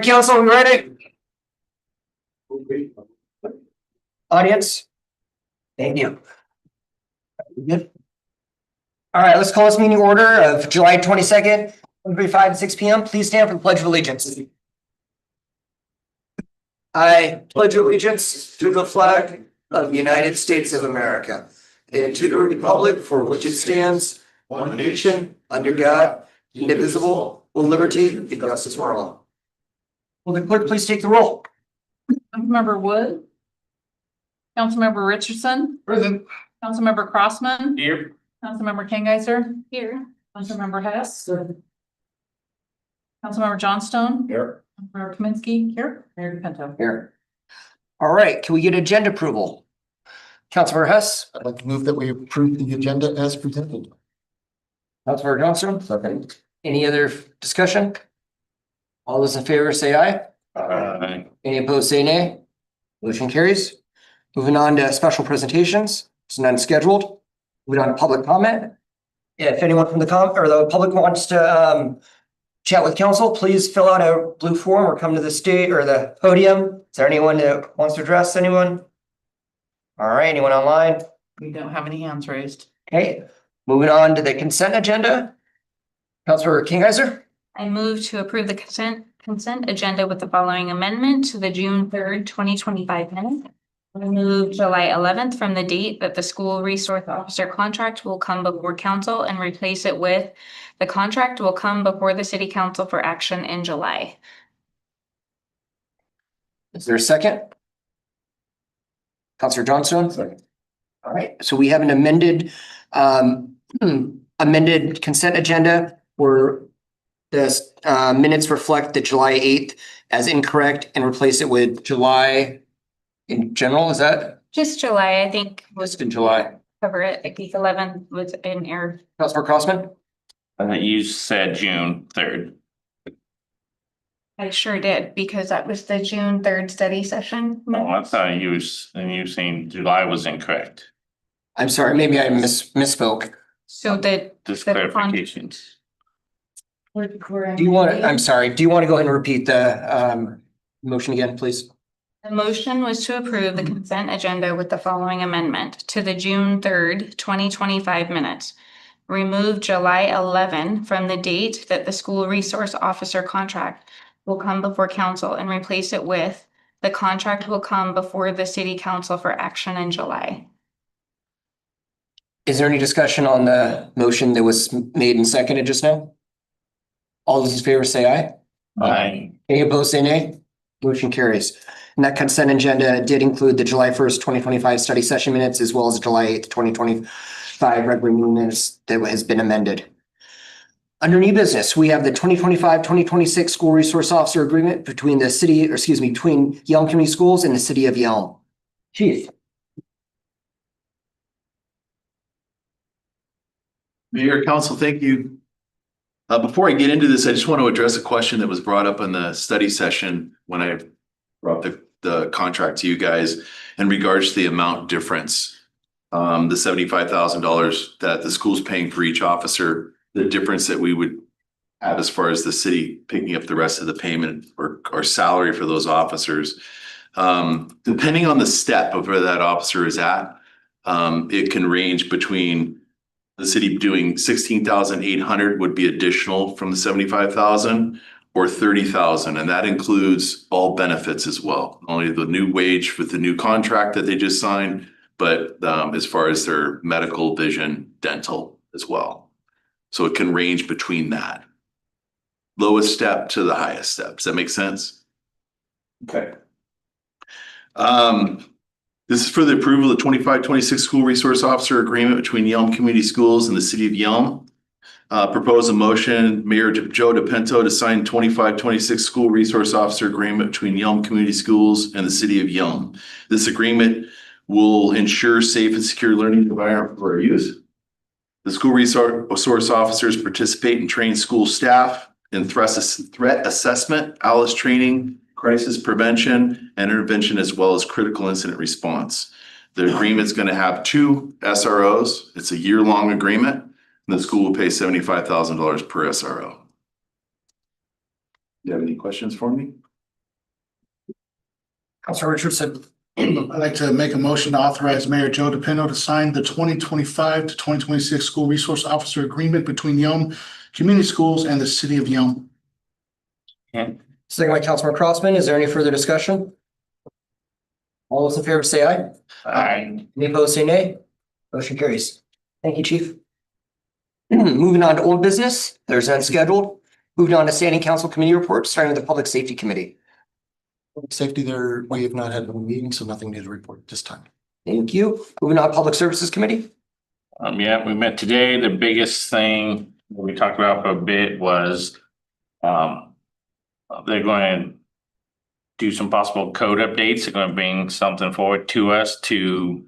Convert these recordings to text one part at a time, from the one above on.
Council, we ready? Audience? Thank you. Good. All right, let's call this meeting order of July 22nd, 5 to 6 p.m. Please stand for the Pledge of Allegiance. I pledge allegiance to the flag of the United States of America and to the republic for which it stands, one nation, under God, indivisible, with liberty and justice for all. Will the clerk please take the roll? Councilmember Wood. Councilmember Richardson. Present. Councilmember Crossman. Here. Councilmember Kingeiser. Here. Councilmember Hess. Councilmember Johnstone. Here. Councilmember Kaminsky. Here. Mayor DePinto. Here. All right, can we get agenda approval? Councilmember Hess. I'd like to move that we approve the agenda as presented. Councilmember Johnson. Second. Any other discussion? All those in favor say aye. Aye. Any opposed say nay. Motion carries. Moving on to special presentations, it's none scheduled. Moving on to public comment. If anyone from the public wants to chat with council, please fill out a blue form or come to the stage or the podium. Is there anyone that wants to address anyone? All right, anyone online? We don't have any hands raised. Okay, moving on to the consent agenda. Councilor Kingeiser. I move to approve the consent agenda with the following amendment to the June 3rd, 2025 minutes. Remove July 11th from the date that the school resource officer contract will come before council and replace it with the contract will come before the city council for action in July. Is there a second? Councilor Johnstone? Second. All right, so we have an amended amended consent agenda where the minutes reflect the July 8th as incorrect and replace it with July in general, is that? Just July, I think, was Just in July. cover it. I think 11 was in error. Councilor Crossman? You said June 3rd. I sure did, because that was the June 3rd study session. Oh, I thought you saying July was incorrect. I'm sorry, maybe I misspoke. So Just the clarifications. Do you want, I'm sorry, do you want to go ahead and repeat the motion again, please? The motion was to approve the consent agenda with the following amendment to the June 3rd, 2025 minutes. Remove July 11 from the date that the school resource officer contract will come before council and replace it with the contract will come before the city council for action in July. Is there any discussion on the motion that was made and seconded just now? All those in favor say aye. Aye. Any opposed say nay. Motion carries. And that consent agenda did include the July 1st, 2025 study session minutes as well as July 8th, 2025 regular meeting minutes that has been amended. Under new business, we have the 2025-2026 school resource officer agreement between the city, between Yelm Community Schools and the city of Yelm. Chief. Mayor, Council, thank you. Before I get into this, I just want to address a question that was brought up in the study session when I brought the contract to you guys in regards to the amount difference. The $75,000 that the school's paying for each officer, the difference that we would have as far as the city picking up the rest of the payment or salary for those officers. Depending on the step of where that officer is at, it can range between the city doing 16,800 would be additional from the 75,000 or 30,000. And that includes all benefits as well. Only the new wage with the new contract that they just signed, but as far as their medical, vision, dental as well. So it can range between that lowest step to the highest step. Does that make sense? Okay. This is for the approval of the 25-26 school resource officer agreement between Yelm Community Schools and the city of Yelm. Propose a motion, Mayor Joe DePinto, to sign 25-26 school resource officer agreement between Yelm Community Schools and the city of Yelm. This agreement will ensure safe and secure learning environment for our youth. The school resource officers participate and train school staff in threat assessment, ALICE training, crisis prevention and intervention, as well as critical incident response. The agreement is going to have 2 SROs. It's a year-long agreement, and the school will pay $75,000 per SRO. Do you have any questions for me? Counselor Richardson. I'd like to make a motion to authorize Mayor Joe DePino to sign the 2025 to 2026 School Resource Officer Agreement between Yelm Community Schools and the City of Yelm. Second by Councilor Crossman. Is there any further discussion? All those in favor say aye. Aye. Any opposed, say nay. Motion carries. Thank you, Chief. Moving on to old business, there's none scheduled. Moving on to standing council committee reports, starting with the Public Safety Committee. Safety there, we have not had a meeting, so nothing new to report this time. Thank you. Moving on to Public Services Committee. Yeah, we met today. The biggest thing that we talked about for a bit was they're going to do some possible code updates. They're going to bring something forward to us to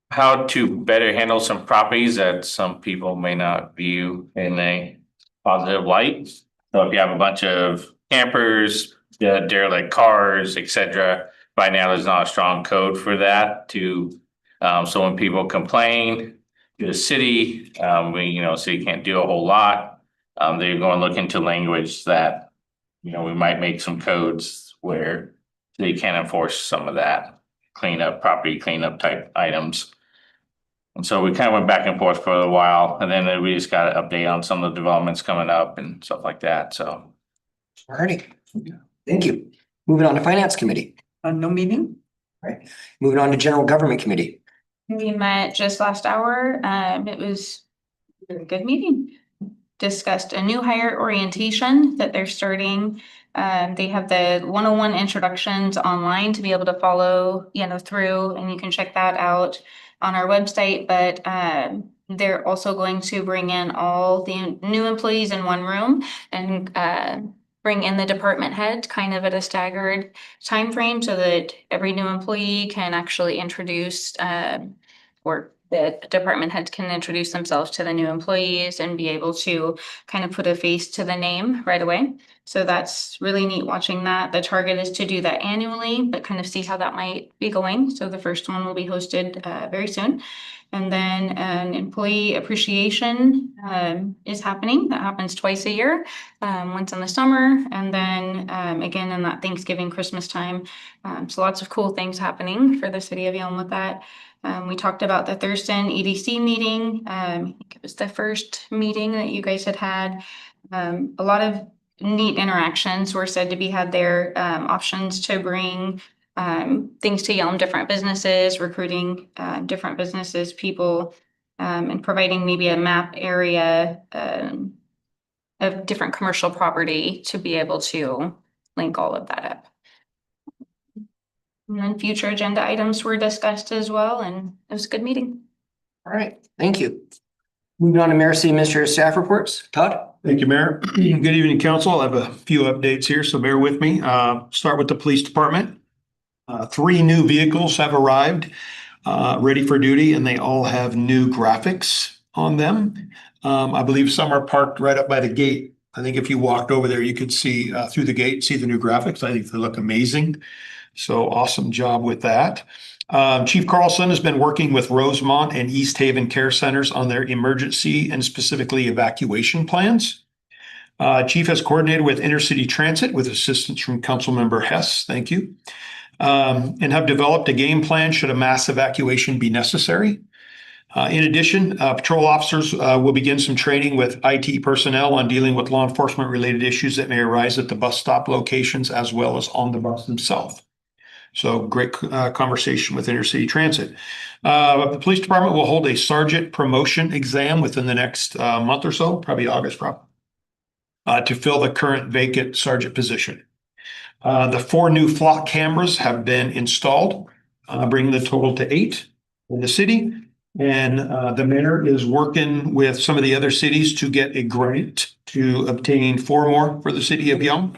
how to better handle some properties that some people may not view in a positive light. So if you have a bunch of campers, derelict cars, etc., by now there's not a strong code for that to so when people complain to the city, city can't do a whole lot. They're going to look into language that, we might make some codes where they can enforce some of that property cleanup type items. And so we kind of went back and forth for a while, and then we just got an update on some of the developments coming up and stuff like that, so. Alrighty. Thank you. Moving on to Finance Committee. No meeting? Moving on to General Government Committee. We met just last hour. It was a very good meeting. Discussed a new hire orientation that they're starting. They have the 101 introductions online to be able to follow, through, and you can check that out on our website. But they're also going to bring in all the new employees in one room and bring in the department head kind of at a staggered time frame so that every new employee can actually introduce or the department heads can introduce themselves to the new employees and be able to kind of put a face to the name right away. So that's really neat watching that. The target is to do that annually, but kind of see how that might be going. So the first one will be hosted very soon. And then an employee appreciation is happening. That happens twice a year, once in the summer and then again in that Thanksgiving, Christmas time. So lots of cool things happening for the city of Yelm with that. We talked about the Thurston EDC meeting. I think it was the first meeting that you guys had. A lot of neat interactions were said to be had there, options to bring things to Yelm, different businesses, recruiting different businesses, people, and providing maybe a map area of different commercial property to be able to link all of that up. And then future agenda items were discussed as well, and it was a good meeting. All right, thank you. Moving on to Mayor City Administrator staff reports. Todd? Thank you, Mayor. Good evening, Council. I have a few updates here, so bear with me. Start with the police department. 3 new vehicles have arrived, ready for duty, and they all have new graphics on them. I believe some are parked right up by the gate. I think if you walked over there, you could see through the gate, see the new graphics. I think they look amazing. So awesome job with that. Chief Carlson has been working with Rosemont and East Haven Care Centers on their emergency and specifically evacuation plans. Chief has coordinated with Intercity Transit with assistance from Councilmember Hess. Thank you. And have developed a game plan should a mass evacuation be necessary. In addition, patrol officers will begin some training with IT personnel on dealing with law enforcement related issues that may arise at the bus stop locations as well as on the bus themselves. So great conversation with Intercity Transit. The police department will hold a sergeant promotion exam within the next month or so, probably August, to fill the current vacant sergeant position. The 4 new flock cameras have been installed, bringing the total to 8 in the city. And the mayor is working with some of the other cities to get a grant to obtain 4 more for the city of Yelm.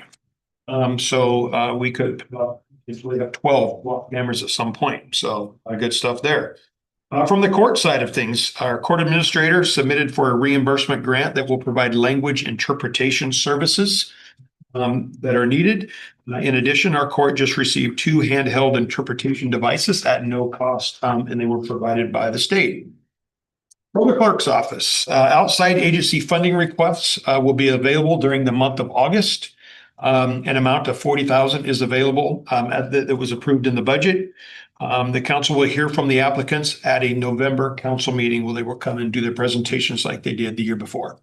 So we could we have 12 flock cameras at some point. So good stuff there. From the court side of things, our court administrator submitted for a reimbursement grant that will provide language interpretation services that are needed. In addition, our court just received 2 handheld interpretation devices at no cost, and they were provided by the state. From the clerk's office, outside agency funding requests will be available during the month of August. An amount of 40,000 is available, that was approved in the budget. The council will hear from the applicants at a November council meeting where they will come and do their presentations like they did the year before.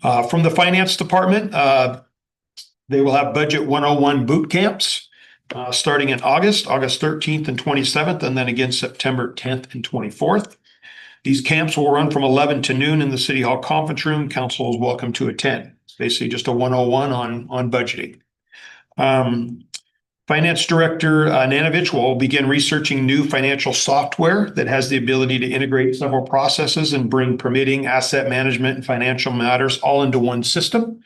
From the finance department, they will have budget 101 boot camps, starting in August 13th and 27th, and then again September 10th and 24th. These camps will run from 11 to noon in the City Hall conference room. Council is welcome to attend. It's basically just a 101 on budgeting. Finance Director Nanovich will begin researching new financial software that has the ability to integrate several processes and bring permitting, asset management, and financial matters all into one system.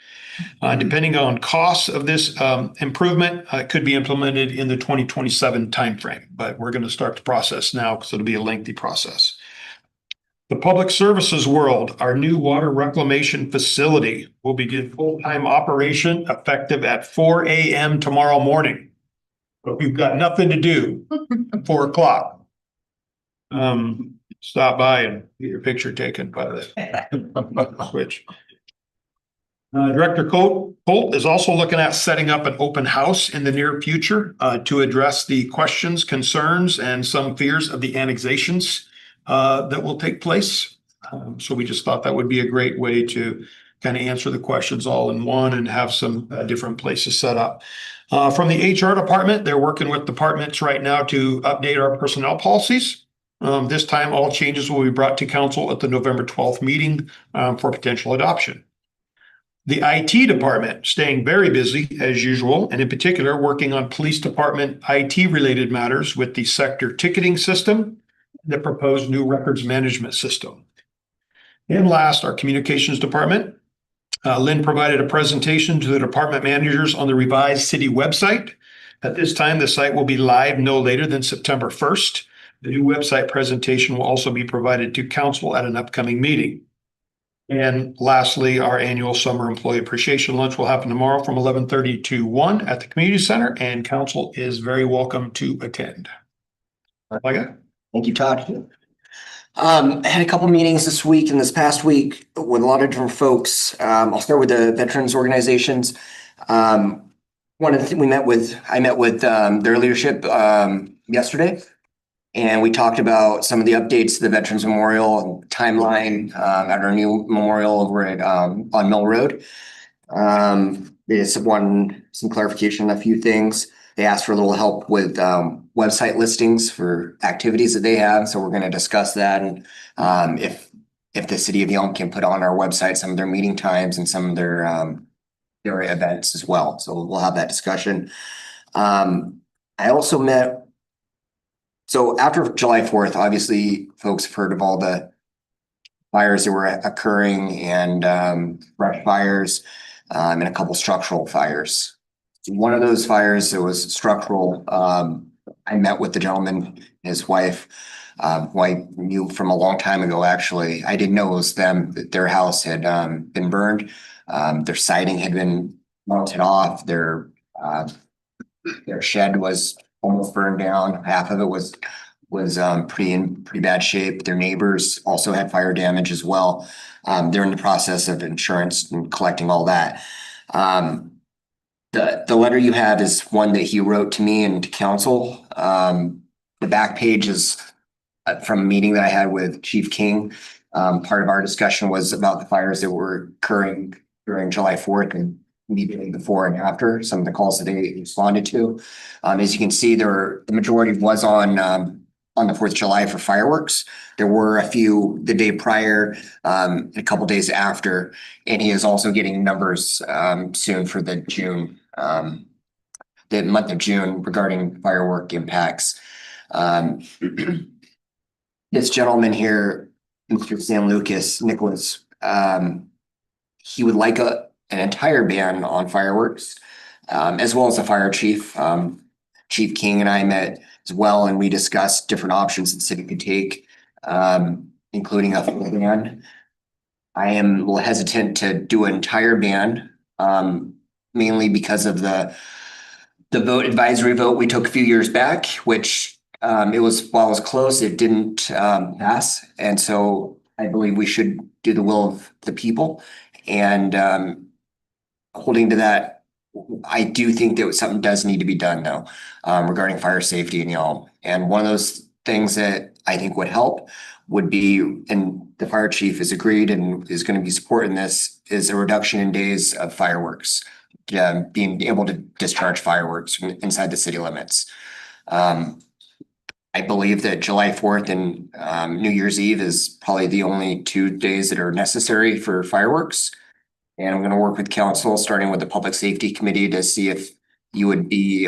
Depending on costs of this improvement, it could be implemented in the 2027 timeframe, but we're going to start the process now because it'll be a lengthy process. The public services world, our new water reclamation facility will begin full-time operation effective at 4 a.m. tomorrow morning. But we've got nothing to do at 4 o'clock. Stop by and get your picture taken by the switch. Director Colt is also looking at setting up an open house in the near future to address the questions, concerns, and some fears of the annexations that will take place. So we just thought that would be a great way to kind of answer the questions all in one and have some different places set up. From the HR department, they're working with departments right now to update our personnel policies. This time, all changes will be brought to council at the November 12th meeting for potential adoption. The IT department staying very busy as usual, and in particular, working on police department IT related matters with the sector ticketing system, the proposed new records management system. And last, our communications department. Lynn provided a presentation to the department managers on the revised city website. At this time, the site will be live no later than September 1st. The new website presentation will also be provided to council at an upcoming meeting. And lastly, our annual summer employee appreciation lunch will happen tomorrow from 11:30 to 1 at the community center, and council is very welcome to attend. Thank you, Todd. I had a couple meetings this week and this past week with a lot of different folks. I'll start with the veterans organizations. One of the things I met with their leadership yesterday, and we talked about some of the updates to the Veterans Memorial timeline at our new memorial over at on Mill Road. They just wanted some clarification on a few things. They asked for a little help with website listings for activities that they have. So we're going to discuss that. And if the city of Yelm can put on our website some of their meeting times and some of their events as well. So we'll have that discussion. I also met, so after July 4th, obviously folks have heard of all the fires that were occurring and brush fires and a couple structural fires. One of those fires, it was structural. I met with the gentleman, his wife, who I knew from a long time ago, actually. I didn't know it was them, that their house had been burned. Their siding had been melted off. Their shed was almost burned down. Half of it was pretty bad shape. Their neighbors also had fire damage as well. They're in the process of insurance and collecting all that. The letter you have is one that he wrote to me and to council. The back page is from a meeting that I had with Chief King. Part of our discussion was about the fires that were occurring during July 4th and immediately before and after, some of the calls that they responded to. As you can see, the majority was on the 4th of July for fireworks. There were a few the day prior, a couple days after, and he is also getting numbers soon for the month of June regarding firework impacts. This gentleman here, Mr. San Nicholas, he would like an entire ban on fireworks, as well as the fire chief. Chief King and I met as well, and we discussed different options the city could take, including a full ban. I am a little hesitant to do an entire ban, mainly because of the advisory vote we took a few years back, which while it was close, it didn't pass. And so I believe we should do the will of the people. And holding to that. I do think that something does need to be done though, regarding fire safety in Yelm. And one of those things that I think would help would be, and the fire chief has agreed and is going to be supporting this, is a reduction in days of fireworks. Being able to discharge fireworks inside the city limits. I believe that July 4th and New Year's Eve is probably the only 2 days that are necessary for fireworks. And I'm going to work with council, starting with the Public Safety Committee, to see if you would be,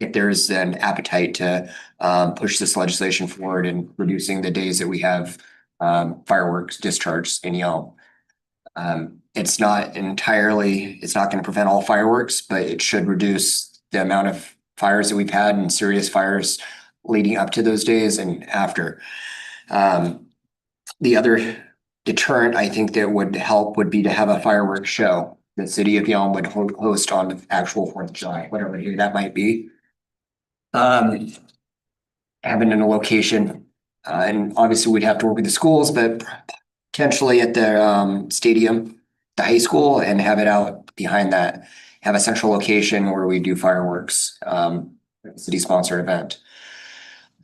if there's an appetite to push this legislation forward and reducing the days that we have fireworks discharged in Yelm. It's not going to prevent all fireworks, but it should reduce the amount of fires that we've had and serious fires leading up to those days and after. The other deterrent I think that would help would be to have a fireworks show. The city of Yelm would host on the actual 4th of July, whatever year that might be. Having in a location, and obviously we'd have to work with the schools, but potentially at the stadium, the high school, and have it out behind that, have a central location where we do fireworks, city sponsored event.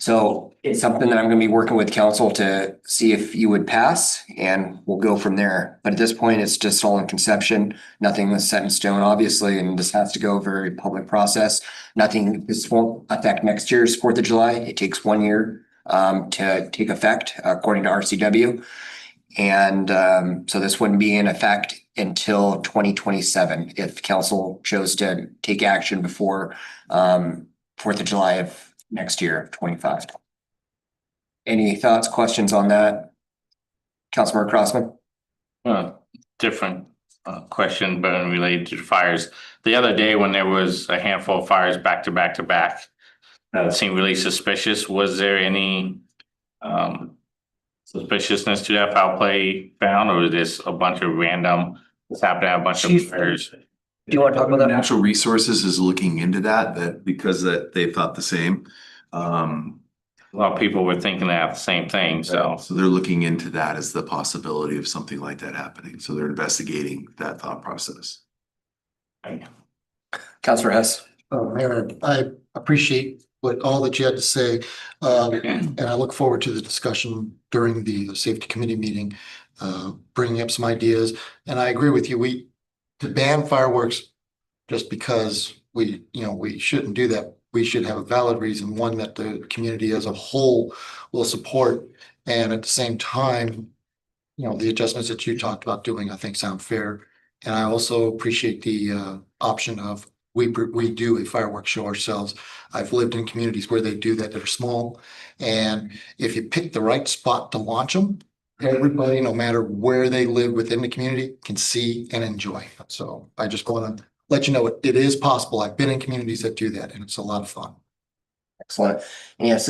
So it's something that I'm going to be working with council to see if you would pass, and we'll go from there. But at this point, it's just all in conception. Nothing was set in stone, obviously, and this has to go very public process. This won't affect next year's 4th of July. It takes 1 year to take effect according to RCW. And so this wouldn't be in effect until 2027 if council chose to take action before 4th of July of next year, 25. Any thoughts, questions on that? Councilmember Crossman? Different question, but related to fires. The other day when there was a handful of fires back to back to back, that seemed really suspicious. Was there any suspiciousness to that foul play found, or was this a bunch of random, just happened to have a bunch of fires? Do you want to talk about that? Natural Resources is looking into that because they thought the same. A lot of people were thinking that the same thing, so. So they're looking into that as the possibility of something like that happening. So they're investigating that thought process. Councilor Hess? Mayor, I appreciate all that you had to say. And I look forward to the discussion during the safety committee meeting, bringing up some ideas. And I agree with you. To ban fireworks just because we shouldn't do that. We should have a valid reason, one that the community as a whole will support. And at the same time, the adjustments that you talked about doing, I think sound fair. And I also appreciate the option of we do a fireworks show ourselves. I've lived in communities where they do that are small. And if you pick the right spot to launch them, everybody, no matter where they live within the community, can see and enjoy. So I just want to let you know it is possible. I've been in communities that do that, and it's a lot of fun. Excellent. And yes,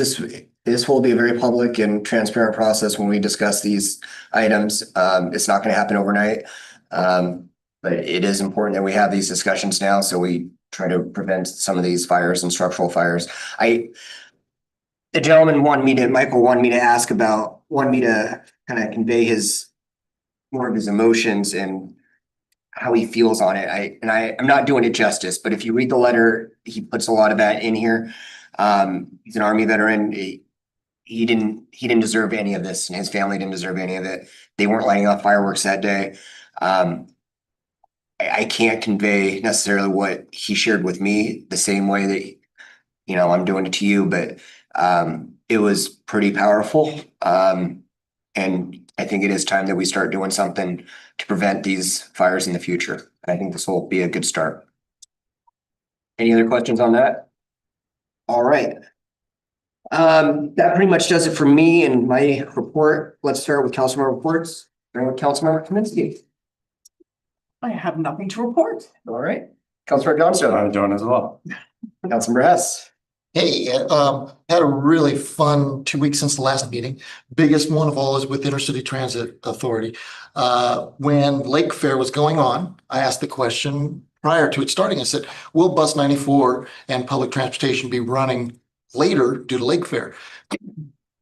this will be a very public and transparent process when we discuss these items. It's not going to happen overnight. But it is important that we have these discussions now, so we try to prevent some of these fires and structural fires. The gentleman Michael wanted me to kind of convey more of his emotions and how he feels on it. I'm not doing it justice, but if you read the letter, he puts a lot of that in here. He's an Army veteran. He didn't deserve any of this, and his family didn't deserve any of it. They weren't lighting off fireworks that day. I can't convey necessarily what he shared with me the same way that, I'm doing it to you, but it was pretty powerful. And I think it is time that we start doing something to prevent these fires in the future. And I think this will be a good start. Any other questions on that? All right. That pretty much does it for me and my report. Let's start with councilmember reports. Starting with Councilmember Kaminsky. I have nothing to report. All right. Councilor Johnstone. I'm doing as well. Councilmember Hess. Hey, had a really fun 2 weeks since the last meeting. Biggest one of all is with Intercity Transit Authority. When Lake Fair was going on, I asked the question prior to it starting. I said, will Bus 94 and public transportation be running later due to Lake Fair?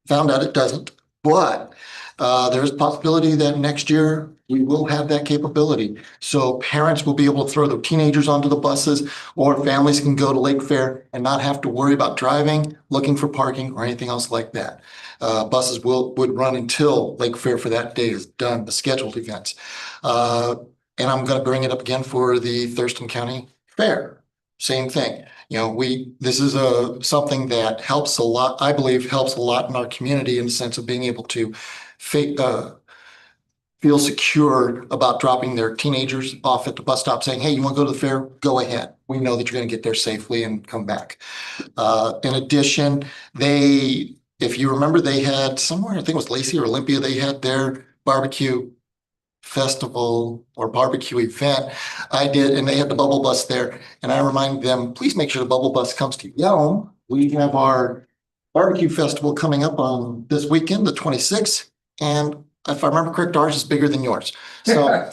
Found out it doesn't, but There is a possibility that next year we will have that capability. So parents will be able to throw their teenagers onto the buses, or families can go to Lake Fair and not have to worry about driving, looking for parking, or anything else like that. Buses would run until Lake Fair for that day is done, the scheduled events. And I'm gonna bring it up again for the Thurston County Fair. Same thing. You know, this is something that helps a lot, I believe helps a lot in our community in the sense of being able to feel secure about dropping their teenagers off at the bus stop saying, hey, you want to go to the fair? Go ahead. We know that you're going to get there safely and come back. In addition, if you remember, they had somewhere, I think it was Lacey or Olympia, they had their barbecue festival or barbecue event. I did, and they had the bubble bus there. And I reminded them, please make sure the bubble bus comes to Yelm. We have our barbecue festival coming up on this weekend, the 26th. And if I remember correct, ours is bigger than yours. So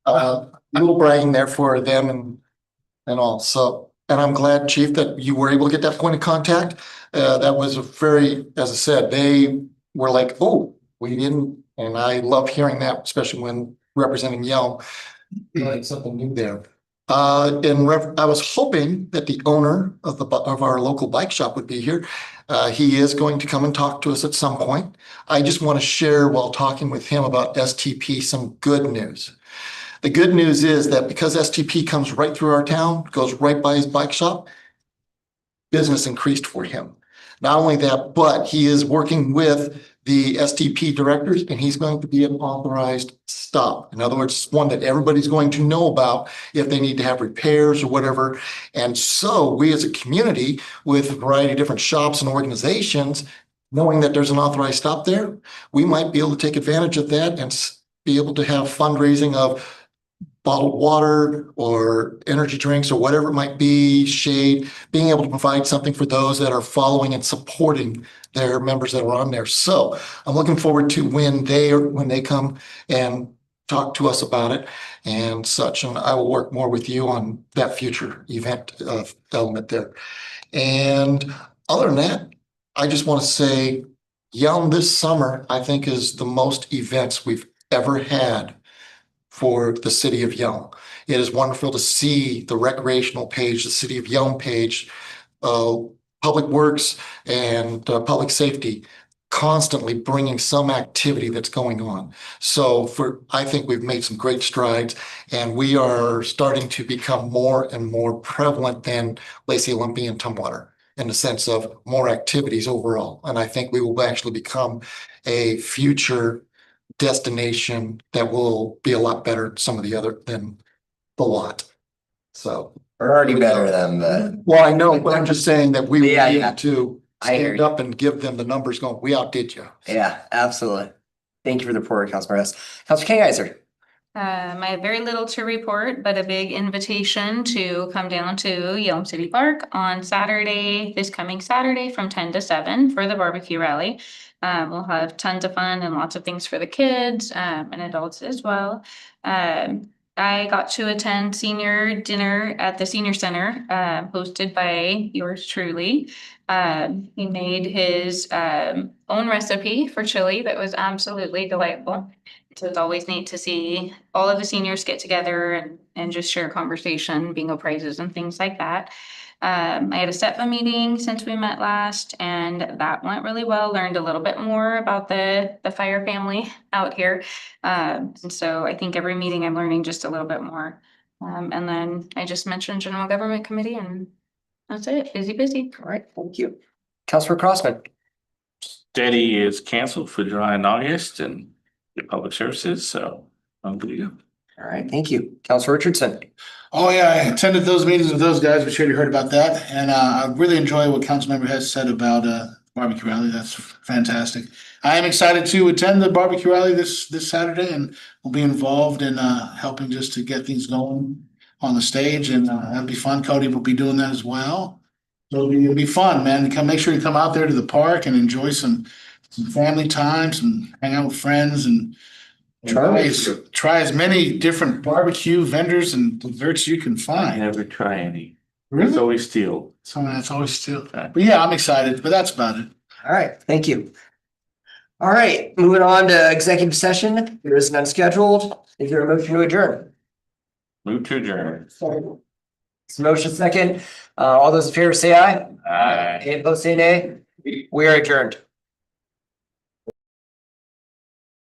a little bragging there for them and all. So, and I'm glad, Chief, that you were able to get that point of contact. That was as I said, they were like, oh, we didn't. And I love hearing that, especially when representing Yelm, like something new there. I was hoping that the owner of our local bike shop would be here. He is going to come and talk to us at some point. I just want to share while talking with him about STP some good news. The good news is that because STP comes right through our town, goes right by his bike shop, business increased for him. Not only that, but he is working with the STP directors, and he's going to be an authorized stop. In other words, one that everybody's going to know about if they need to have repairs or whatever. And so we as a community with a variety of different shops and organizations, knowing that there's an authorized stop there, we might be able to take advantage of that and be able to have fundraising of bottled water or energy drinks or whatever it might be, shade, being able to provide something for those that are following and supporting their members that are on there. So I'm looking forward to when they come and talk to us about it and such. And I will work more with you on that future event element there. And other than that, I just want to say Yelm this summer, I think, is the most events we've ever had for the city of Yelm. It is wonderful to see the recreational page, the city of Yelm page, public works and public safety constantly bringing some activity that's going on. So I think we've made some great strides, and we are starting to become more and more prevalent than Lacey, Olympia, and Tumwater in the sense of more activities overall. And I think we will actually become a future destination that will be a lot better than some of the other than the lot. So We're already better than the. well, I know, but I'm just saying that we Yeah, need yeah. to I hear stand you. up and give them the numbers going, we outdid you. Yeah, absolutely. Thank you for the report, Councilor Hess. Councilor King-Iser. I have very little to report, but a big invitation to come down to Yelm City Park on Saturday, this coming Saturday from 10 to 7 for the barbecue rally. We'll have tons of fun and lots of things for the kids and adults as well. I got to attend senior dinner at the senior center, hosted by yours truly. He made his own recipe for chili that was absolutely delightful. So it's always neat to see all of the seniors get together and just share conversation, bingo prizes and things like that. I had a SEPA meeting since we met last, and that went really well. Learned a little bit more about the fire family out here. And so I think every meeting I'm learning just a little bit more. And then I just mentioned General Government Committee, and that's it. Busy. All right, thank you. Councilor Crossman. Steady is canceled for July and August and the public services, so I'm good to go. All right, thank you. Councilor Richardson. Oh, yeah, I attended those meetings with those guys. We sure you heard about that. And I really enjoy what Councilmember has said about barbecue rally. That's fantastic. I am excited to attend the barbecue rally this Saturday, and will be involved in helping just to get things going on the stage. And that'll be fun. Cody will be doing that as well. So it'll be fun, man. Make sure you come out there to the park and enjoy some family times and hang out with friends and try as many different barbecue vendors and desserts you can I find. never try any. Really? It's always steel. So that's always still. But yeah, I'm excited. But that's about it. All right, thank you. All right, moving on to executive session. There is none scheduled. Is there a motion to adjourn? Move to adjourn. It's motion second. All those in favor say aye. Aye. Any opposed say nay. We are adjourned.